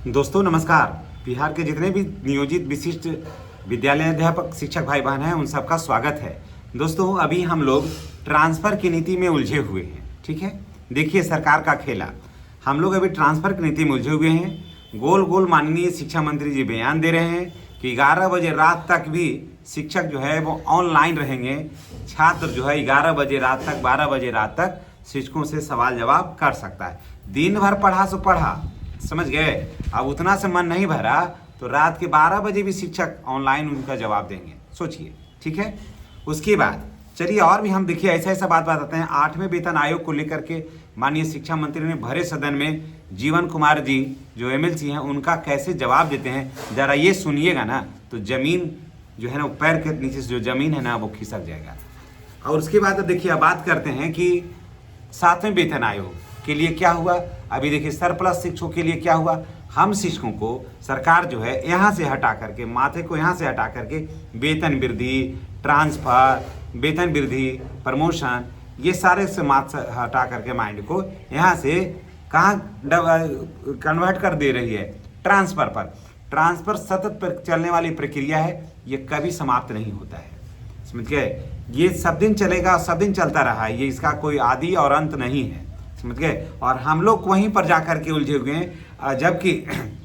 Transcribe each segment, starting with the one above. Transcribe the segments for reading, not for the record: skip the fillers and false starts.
दोस्तों नमस्कार। बिहार के जितने भी नियोजित विशिष्ट विद्यालय अध्यापक शिक्षक भाई बहन हैं उन सबका स्वागत है। दोस्तों अभी हम लोग ट्रांसफ़र की नीति में उलझे हुए हैं। ठीक है, देखिए सरकार का खेला। हम लोग अभी ट्रांसफ़र की नीति में उलझे हुए हैं। गोल गोल माननीय शिक्षा मंत्री जी बयान दे रहे हैं कि 11 बजे रात तक भी शिक्षक जो है वो ऑनलाइन रहेंगे। छात्र जो है 11 बजे रात तक 12 बजे रात तक शिक्षकों से सवाल जवाब कर सकता है। दिन भर पढ़ा सो पढ़ा, समझ गए। अब उतना से मन नहीं भरा तो रात के 12 बजे भी शिक्षक ऑनलाइन उनका जवाब देंगे, सोचिए। ठीक है, उसके बाद चलिए और भी हम देखिए ऐसा बात बताते हैं। 8वें वेतन आयोग को लेकर के माननीय शिक्षा मंत्री ने भरे सदन में जीवन कुमार जी जो एमएलसी हैं उनका कैसे जवाब देते हैं जरा ये सुनिएगा ना, तो जमीन जो है ना पैर के नीचे से जो जमीन है ना वो खिसक जाएगा। और उसके बाद देखिए अब बात करते हैं कि 7वें वेतन आयोग के लिए क्या हुआ। अभी देखिए सरप्लस शिक्षकों के लिए क्या हुआ। हम शिक्षकों को सरकार जो है यहाँ से हटा करके माथे को यहाँ से हटा करके वेतन वृद्धि, ट्रांसफर, वेतन वृद्धि, प्रमोशन, ये सारे से माथ हटा करके माइंड को यहाँ से कहाँ कन्वर्ट कर दे रही है, ट्रांसफर पर। ट्रांसफर सतत चलने वाली प्रक्रिया है, ये कभी समाप्त नहीं होता है, समझ गए। ये सब दिन चलेगा, सब दिन चलता रहा है, ये इसका कोई आदि और अंत नहीं है, समझ गए। और हम लोग वहीं पर जा कर के उलझे हुए हैं, जबकि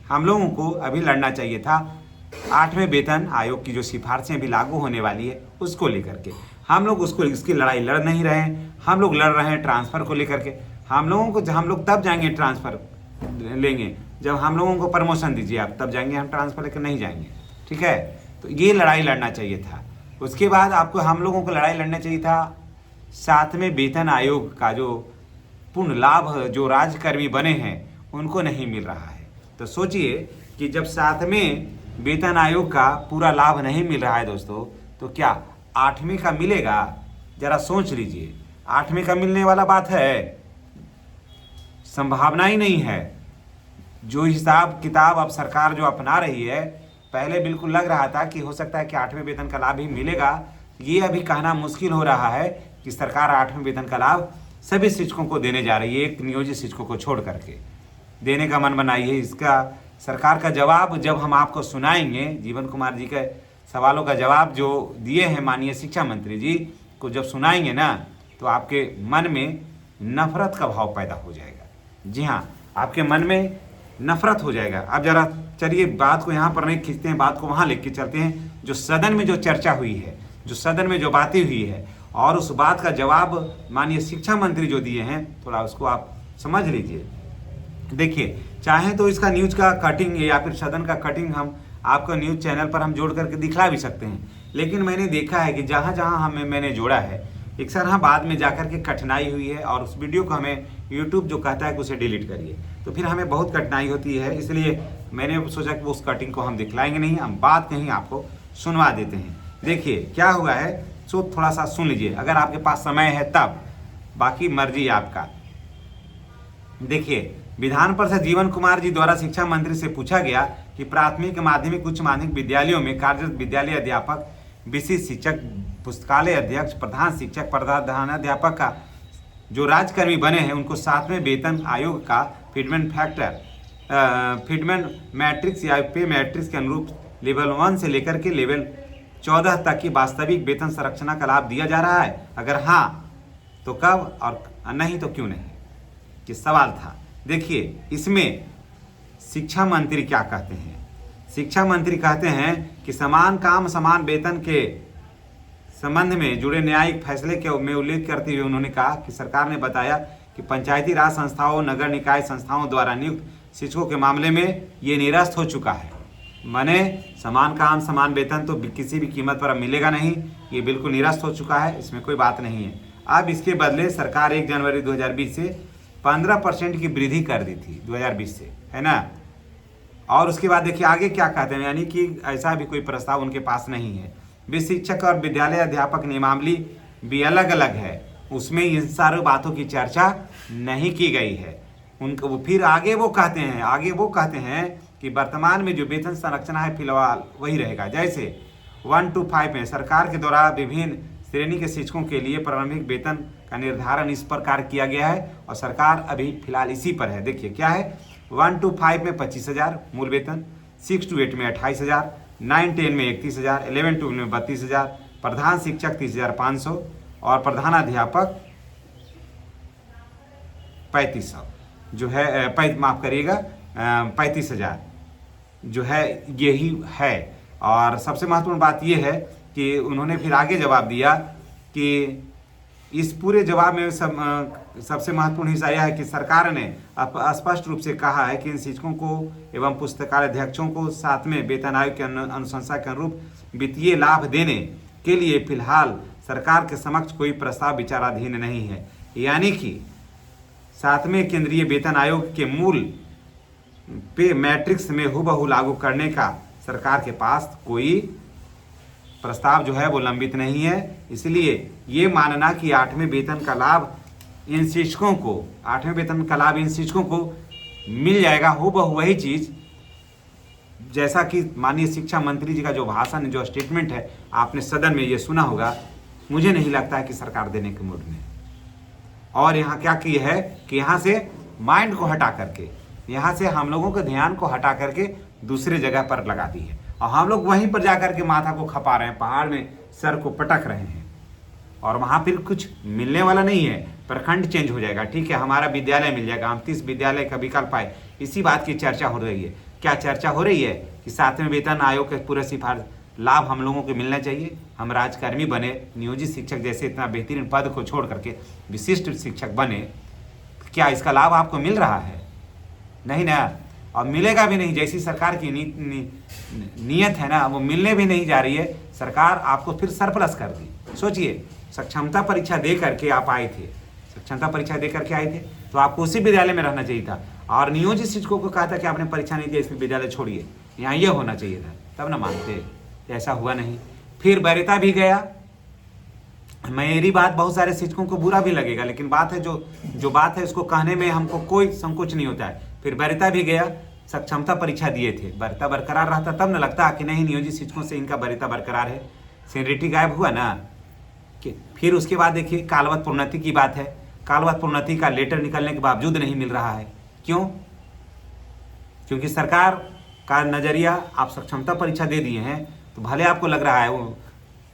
हम लोगों को अभी लड़ना चाहिए था 8वें वेतन आयोग की जो सिफारिशें अभी लागू होने वाली है उसको लेकर के। हम लोग इसकी लड़ाई लड़ नहीं रहे हैं, हम लोग लड़ रहे हैं ट्रांसफ़र को लेकर के। हम लोग तब जाएंगे ट्रांसफ़र लेंगे जब हम लोगों को प्रमोशन दीजिए आप, तब जाएंगे। हम ट्रांसफ़र लेकर नहीं जाएंगे, ठीक है। तो ये लड़ाई लड़ना चाहिए था। उसके बाद हम लोगों को लड़ाई लड़ना चाहिए था 7वें वेतन आयोग का जो पूर्ण लाभ जो राज्यकर्मी बने हैं उनको नहीं मिल रहा है। तो सोचिए कि जब 7वें वेतन आयोग का पूरा लाभ नहीं मिल रहा है दोस्तों, तो क्या 8वें का मिलेगा? जरा सोच लीजिए। 8वें का मिलने वाला बात है, संभावना ही नहीं है। जो हिसाब किताब अब सरकार जो अपना रही है, पहले बिल्कुल लग रहा था कि हो सकता है कि 8वें वेतन का लाभ ही मिलेगा। ये अभी कहना मुश्किल हो रहा है कि सरकार 8वें वेतन का लाभ सभी शिक्षकों को देने जा रही है, एक नियोजित शिक्षकों को छोड़ करके। देने का मन बनाई है। इसका सरकार का जवाब जब हम आपको सुनाएंगे, जीवन कुमार जी के सवालों का जवाब जो दिए हैं माननीय शिक्षा मंत्री जी को जब सुनाएंगे ना, तो आपके मन में नफरत का भाव पैदा हो जाएगा। जी हाँ, आपके मन में नफरत हो जाएगा। अब जरा चलिए बात को यहाँ पर नहीं खींचते हैं, बात को वहाँ लेके चलते हैं। जो सदन में जो चर्चा हुई है, जो सदन में जो बातें हुई है और उस बात का जवाब माननीय शिक्षा मंत्री जो दिए हैं, थोड़ा उसको आप समझ लीजिए। देखिए, चाहे तो इसका न्यूज़ का कटिंग या फिर सदन का कटिंग हम आपका न्यूज़ चैनल पर हम जोड़ करके दिखला भी सकते हैं, लेकिन मैंने देखा है कि जहाँ जहाँ मैंने जोड़ा है अक्सर हाँ बाद में जाकर के कठिनाई हुई है और उस वीडियो को हमें यूट्यूब जो कहता है कि उसे डिलीट करिए, तो फिर हमें बहुत कठिनाई होती है। इसलिए मैंने सोचा कि उस कटिंग को हम दिखलाएंगे नहीं, हम बात कहीं आपको सुनवा देते हैं। देखिए क्या हुआ है, सो थोड़ा सा सुन लीजिए अगर आपके पास समय है तब, बाकी मर्जी आपका। देखिए, विधान परिषद जीवन कुमार जी द्वारा शिक्षा मंत्री से पूछा गया कि प्राथमिक, माध्यमिक, उच्च माध्यमिक विद्यालयों में कार्यरत विद्यालय अध्यापक, विशिष्ट शिक्षक, पुस्तकालय अध्यक्ष, प्रधान शिक्षक, प्रधानाध्यापक का जो राज्यकर्मी बने हैं उनको 7वें वेतन आयोग का फिटमेंट मैट्रिक्स या पे मैट्रिक्स के अनुरूप लेवल 1 से लेकर के लेवल 14 तक की वास्तविक वेतन संरचना का लाभ दिया जा रहा है? अगर हाँ तो कब, और नहीं तो क्यों नहीं, ये सवाल था। देखिए इसमें शिक्षा मंत्री क्या कहते हैं। शिक्षा मंत्री कहते हैं कि समान काम समान वेतन के संबंध में जुड़े न्यायिक फैसले के में उल्लेख करते हुए उन्होंने कहा कि सरकार ने बताया कि पंचायती राज संस्थाओं, नगर निकाय संस्थाओं द्वारा नियुक्त शिक्षकों के मामले में ये निरस्त हो चुका है। माने समान काम समान वेतन तो किसी भी कीमत पर अब मिलेगा नहीं, ये बिल्कुल निरस्त हो चुका है, इसमें कोई बात नहीं है। अब इसके बदले सरकार 1 जनवरी 2020 से 15% की वृद्धि कर दी थी 2020 से, है ना। और उसके बाद देखिए आगे क्या कहते हैं, यानी कि ऐसा भी कोई प्रस्ताव उनके पास नहीं है। विशिष्ट शिक्षक और विद्यालय अध्यापक नियमावली भी अलग अलग है, उसमें इन सारी बातों की चर्चा नहीं की गई है। उनको फिर आगे वो कहते हैं कि वर्तमान में जो वेतन संरचना है फिलहाल वही रहेगा। जैसे 1 to 5 में सरकार के द्वारा विभिन्न श्रेणी के शिक्षकों के लिए प्रारंभिक वेतन का निर्धारण इस प्रकार किया गया है और सरकार अभी फिलहाल इसी पर है। देखिए क्या है, 1 to 5 में 25,000 मूल वेतन, 6 to 8 में 28,000, 9-10 में 31,000, 11-12 में 32,000, प्रधान शिक्षक 30,500 और प्रधानाध्यापक 3500 जो है, माफ करिएगा 35,000 जो है, यही है। और सबसे महत्वपूर्ण बात यह है कि उन्होंने फिर आगे जवाब दिया कि इस पूरे जवाब में सबसे महत्वपूर्ण हिस्सा यह है कि सरकार ने स्पष्ट रूप से कहा है कि इन शिक्षकों को एवं पुस्तकालय अध्यक्षों को 7वें वेतन आयोग के अनुशंसा के अनुरूप वित्तीय लाभ देने के लिए फिलहाल सरकार के समक्ष कोई प्रस्ताव विचाराधीन नहीं है। यानी कि 7वें केंद्रीय वेतन आयोग के मूल पे मैट्रिक्स में हूबहू लागू करने का सरकार के पास कोई प्रस्ताव जो है वो लंबित नहीं है। इसलिए ये मानना कि 8वें वेतन का लाभ इन शिक्षकों को 8वें वेतन का लाभ इन शिक्षकों को मिल जाएगा हूबहू वही चीज जैसा कि माननीय शिक्षा मंत्री जी का जो भाषण, जो स्टेटमेंट है, आपने सदन में ये सुना होगा, मुझे नहीं लगता है कि सरकार देने के मूड में। और यहाँ क्या की है कि यहाँ से माइंड को हटा करके, यहाँ से हम लोगों के ध्यान को हटा करके दूसरे जगह पर लगा दी है और हम लोग वहीं पर जाकर के माथा को खपा रहे हैं, पहाड़ में सर को पटक रहे हैं और वहाँ फिर कुछ मिलने वाला नहीं है। प्रखंड चेंज हो जाएगा, ठीक है, हमारा विद्यालय मिल जाएगा, हम 30 विद्यालय का विकल्प आए, इसी बात की चर्चा हो रही है। क्या चर्चा हो रही है कि 7वें वेतन आयोग के पूरे सिफारिश लाभ हम लोगों को मिलना चाहिए, हम राजकर्मी बने, नियोजित शिक्षक जैसे इतना बेहतरीन पद को छोड़ करके विशिष्ट शिक्षक बने, क्या इसका लाभ आपको मिल रहा है? नहीं ना, और मिलेगा भी नहीं। जैसी सरकार की नीयत है ना, वो मिलने भी नहीं जा रही है। सरकार आपको फिर सरप्लस कर दी। सोचिए, सक्षमता परीक्षा दे करके आप आए थे, सक्षमता परीक्षा दे करके आए थे तो आपको उसी विद्यालय में रहना चाहिए था और नियोजित शिक्षकों को कहा था कि आपने परीक्षा नहीं दिया, इसमें विद्यालय छोड़िए, यहाँ ये होना चाहिए था, तब ना मानते। ऐसा हुआ नहीं। फिर वरीयता भी गया। मेरी बात बहुत सारे शिक्षकों को बुरा भी लगेगा, लेकिन बात है जो बात है उसको कहने में हमको कोई संकोच नहीं होता है। फिर वरीयता भी गया, सक्षमता परीक्षा दिए थे, वरीयता बरकरार रहता तब न लगता कि नहीं नियोजित शिक्षकों से इनका वरीयता बरकरार है। सीनियरिटी गायब हुआ ना कि फिर उसके बाद देखिए कालवत प्रोन्नति की बात है। कालवत प्रोन्नति का लेटर निकलने के बावजूद नहीं मिल रहा है। क्यों? क्योंकि सरकार का नजरिया, आप सक्षमता परीक्षा दे दिए हैं तो भले आपको लग रहा है वो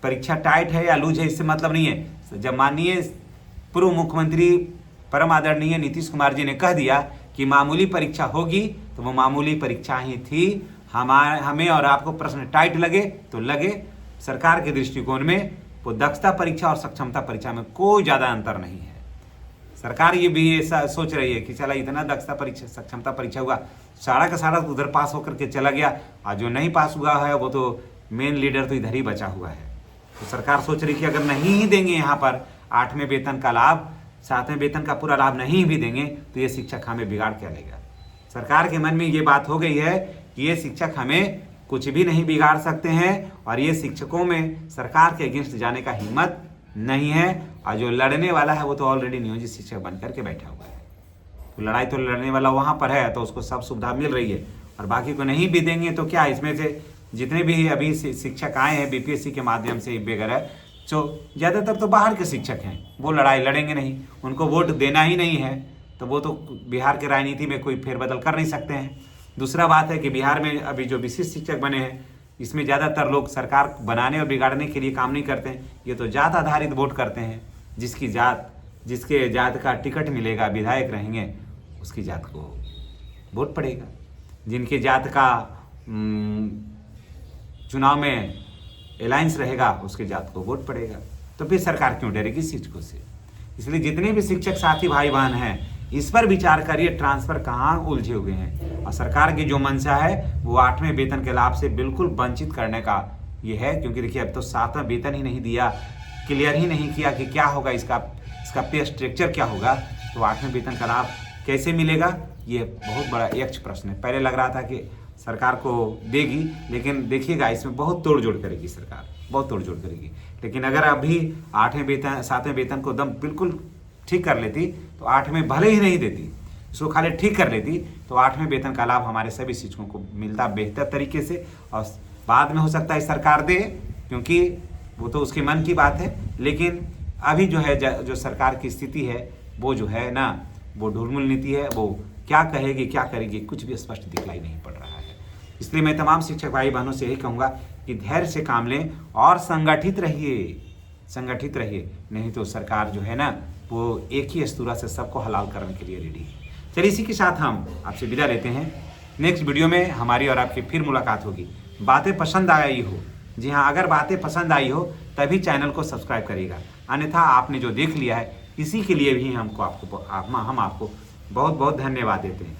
परीक्षा टाइट है या लूज है, इससे मतलब नहीं है। जब माननीय पूर्व मुख्यमंत्री परम आदरणीय नीतीश कुमार जी ने कह दिया कि मामूली परीक्षा होगी तो वो मामूली परीक्षा ही थी। हमें और आपको प्रश्न टाइट लगे तो लगे, सरकार के दृष्टिकोण में वो दक्षता परीक्षा और सक्षमता परीक्षा में कोई ज़्यादा अंतर नहीं है। सरकार ये भी ऐसा सोच रही है कि चला इतना दक्षता परीक्षा सक्षमता परीक्षा हुआ, सारा का सारा उधर पास होकर के चला गया और जो नहीं पास हुआ है वो तो मेन लीडर तो इधर ही बचा हुआ है। तो सरकार सोच रही कि अगर नहीं ही देंगे यहाँ पर 8वें वेतन का लाभ, 7वें वेतन का पूरा लाभ नहीं भी देंगे तो ये शिक्षक हमें बिगाड़ क्या लेगा। सरकार के मन में ये बात हो गई है कि ये शिक्षक हमें कुछ भी नहीं बिगाड़ सकते हैं और ये शिक्षकों में सरकार के अगेंस्ट जाने का हिम्मत नहीं है और जो लड़ने वाला है वो तो ऑलरेडी नियोजित शिक्षक बन करके बैठा हुआ है। तो लड़ाई तो लड़ने वाला वहाँ पर है तो उसको सब सुविधा मिल रही है और बाकी को नहीं भी देंगे तो क्या, इसमें से जितने भी अभी शिक्षक आए हैं बीपीएससी के माध्यम से वगैरह, तो ज़्यादातर तो बाहर के शिक्षक हैं, वो लड़ाई लड़ेंगे नहीं, उनको वोट देना ही नहीं है तो वो तो बिहार के राजनीति में कोई फेरबदल कर नहीं सकते हैं। दूसरा बात है कि बिहार में अभी जो विशिष्ट शिक्षक बने हैं इसमें ज़्यादातर लोग सरकार बनाने और बिगाड़ने के लिए काम नहीं करते हैं, ये तो जात आधारित वोट करते हैं। जिसके जात का टिकट मिलेगा, विधायक रहेंगे, उसकी जात को वोट पड़ेगा। जिनके जात का चुनाव में अलायंस रहेगा उसके जात को वोट पड़ेगा। तो फिर सरकार क्यों डरेगी शिक्षकों से? इसलिए जितने भी शिक्षक साथी भाई बहन हैं इस पर विचार करिए, ट्रांसफर कहाँ उलझे हुए हैं और सरकार की जो मंशा है वो 8वें वेतन के लाभ से बिल्कुल वंचित करने का ये है। क्योंकि देखिए अब तो 7वां वेतन ही नहीं दिया, क्लियर ही नहीं किया कि क्या होगा, इसका पे स्ट्रक्चर क्या होगा, तो 8वें वेतन का लाभ कैसे मिलेगा, ये बहुत बड़ा यक्ष प्रश्न है। पहले लग रहा था कि सरकार को देगी, लेकिन देखिएगा इसमें बहुत तोड़जोड़ करेगी सरकार, बहुत तोड़जोड़ करेगी। लेकिन अगर अभी 8वें वेतन 7वें वेतन को दम बिल्कुल ठीक कर लेती तो 8वें भले ही नहीं देती, इसको खाली ठीक कर लेती तो 8वें वेतन का लाभ हमारे सभी शिक्षकों को मिलता बेहतर तरीके से। और बाद में हो सकता है सरकार दे, क्योंकि वो तो उसके मन की बात है, लेकिन अभी जो है जो सरकार की स्थिति है वो जो है ना वो ढुलमुल नीति है, वो क्या कहेगी क्या करेगी कुछ भी स्पष्ट दिखलाई नहीं पड़ रहा है। इसलिए मैं तमाम शिक्षक भाई बहनों से यही कहूँगा कि धैर्य से काम लें और संगठित रहिए, नहीं तो सरकार जो है ना वो एक ही अस्तूरा से सबको हलाल करने के लिए रेडी है। चलिए इसी के साथ हम आपसे विदा लेते हैं। नेक्स्ट वीडियो में हमारी और आपकी फिर मुलाकात होगी। बातें पसंद आई हो, जी हाँ, अगर बातें पसंद आई हो तभी चैनल को सब्सक्राइब करिएगा, अन्यथा आपने जो देख लिया है इसी के लिए भी हम आपको बहुत बहुत धन्यवाद देते हैं।